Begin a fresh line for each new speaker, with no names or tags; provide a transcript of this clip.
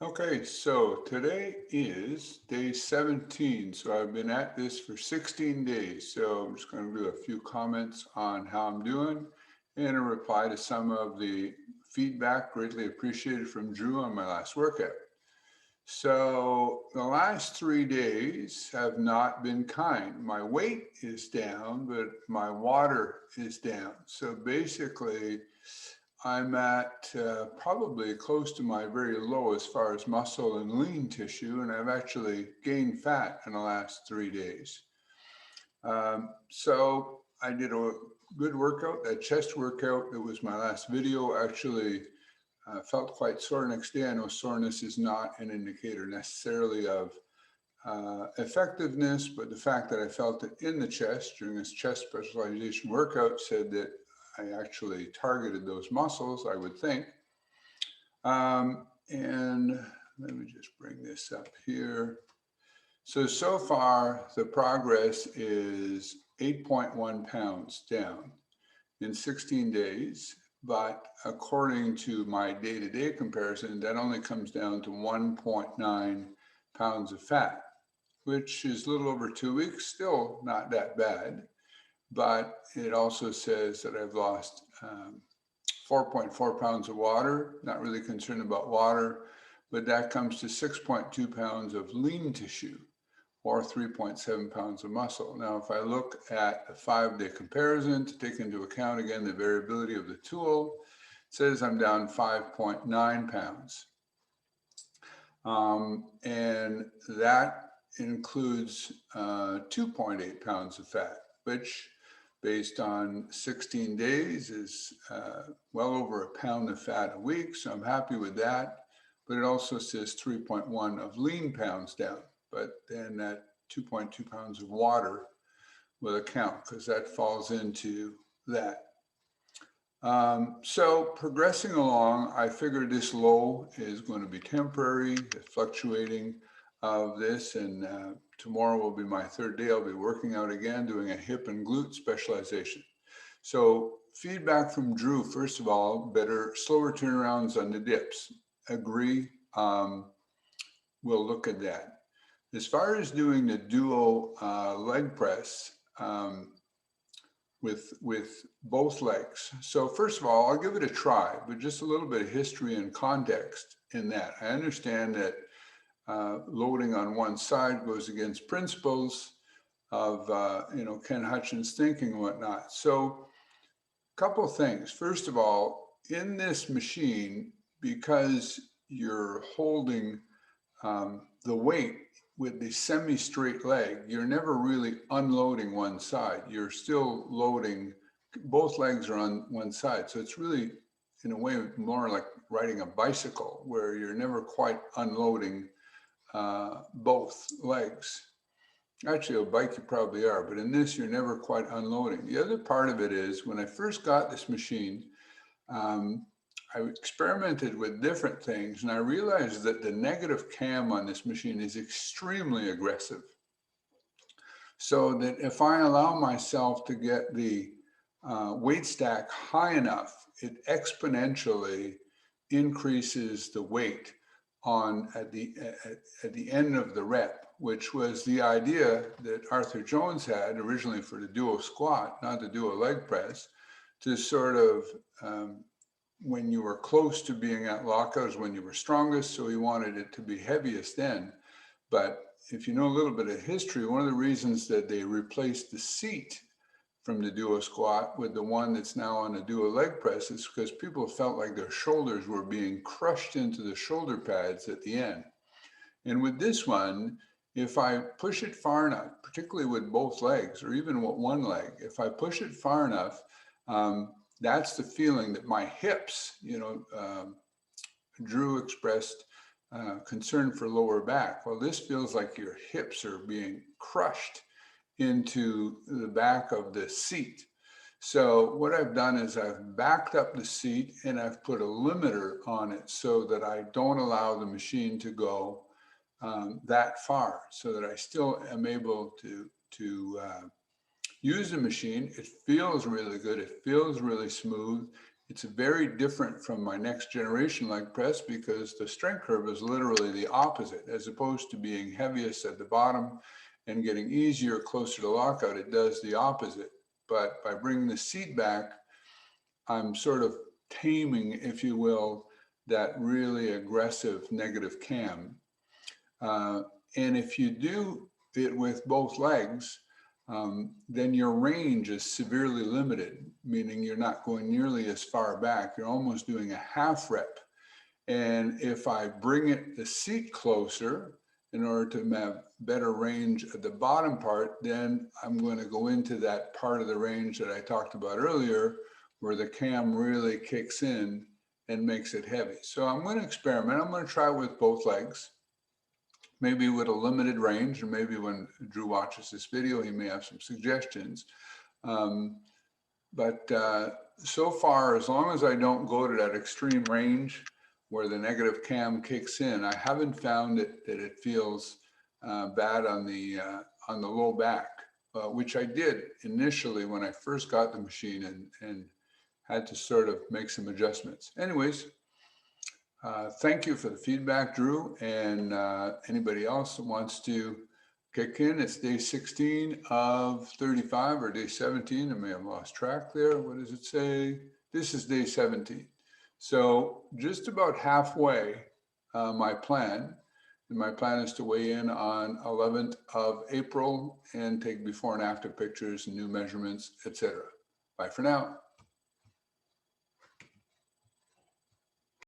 Okay, so today is day 17. So I've been at this for 16 days. So I'm just going to do a few comments on how I'm doing and a reply to some of the feedback greatly appreciated from Drew on my last workout. So the last 3 days have not been kind. My weight is down, but my water is down. So basically, I'm at probably close to my very low as far as muscle and lean tissue, and I've actually gained fat in the last 3 days. So I did a good workout, that chest workout. That was my last video. Actually, felt quite sore. Next day, I know soreness is not an indicator necessarily of effectiveness, but the fact that I felt it in the chest during this chest specialization workout said that I actually targeted those muscles, I would think. And let me just bring this up here. So far, the progress is 8.1 pounds down in 16 days. But according to my day-to-day comparison, that only comes down to 1.9 pounds of fat, which is a little over 2 weeks, still not that bad. But it also says that I've lost 4.4 pounds of water, not really concerned about water, but that comes to 6.2 pounds of lean tissue or 3.7 pounds of muscle. Now, if I look at a 5-day comparison to take into account again the variability of the tool, it says I'm down 5.9 pounds. And that includes 2.8 pounds of fat, which based on 16 days is well over a pound of fat a week. So I'm happy with that. But it also says 3.1 of lean pounds down. But then that 2.2 pounds of water will account because that falls into that. So progressing along, I figured this low is going to be temporary, the fluctuating of this, and tomorrow will be my third day. I'll be working out again, doing a hip and glute specialization. So feedback from Drew, first of all, better, slower turnarounds on the dips. Agree. We'll look at that. As far as doing the duo leg press, with both legs. So first of all, I'll give it a try, but just a little bit of history and context in that. I understand that loading on one side goes against principles of Ken Hutchins' thinking and whatnot. So a couple of things. First of all, in this machine, because you're holding the weight with the semi-straight leg, you're never really unloading one side. You're still loading, both legs are on one side. So it's really, in a way, more like riding a bicycle where you're never quite unloading both legs. Actually, a bike you probably are, but in this, you're never quite unloading. The other part of it is when I first got this machine, I experimented with different things and I realized that the negative cam on this machine is extremely aggressive. So that if I allow myself to get the weight stack high enough, it exponentially increases the weight on at the end of the rep, which was the idea that Arthur Jones had originally for the duo squat, not the duo leg press, to sort of when you were close to being at lockout is when you were strongest, so he wanted it to be heaviest then. But if you know a little bit of history, one of the reasons that they replaced the seat from the duo squat with the one that's now on the duo leg press is because people felt like their shoulders were being crushed into the shoulder pads at the end. And with this one, if I push it far enough, particularly with both legs or even with one leg, if I push it far enough, that's the feeling that my hips, Drew expressed concern for lower back. Well, this feels like your hips are being crushed into the back of the seat. So what I've done is I've backed up the seat and I've put a limiter on it so that I don't allow the machine to go that far, so that I still am able to use the machine. It feels really good. It feels really smooth. It's very different from my next generation leg press because the strength curve is literally the opposite. As opposed to being heaviest at the bottom and getting easier closer to lockout, it does the opposite. But by bringing the seat back, I'm sort of taming, if you will, that really aggressive negative cam. And if you do it with both legs, then your range is severely limited, meaning you're not going nearly as far back. You're almost doing a half rep. And if I bring the seat closer in order to have better range at the bottom part, then I'm going to go into that part of the range that I talked about earlier, where the cam really kicks in and makes it heavy. So I'm going to experiment. I'm going to try it with both legs, maybe with a limited range, and maybe when Drew watches this video, he may have some suggestions. But so far, as long as I don't go to that extreme range where the negative cam kicks in, I haven't found that it feels bad on the low back, which I did initially when I first got the machine and had to sort of make some adjustments. Anyways, thank you for the feedback, Drew, and anybody else that wants to kick in. It's day 16 of 35 or day 17. I may have lost track there. What does it say? This is day 17. So just about halfway my plan. And my plan is to weigh in on 11th of April and take before and after pictures and new measurements, etc. Bye for now.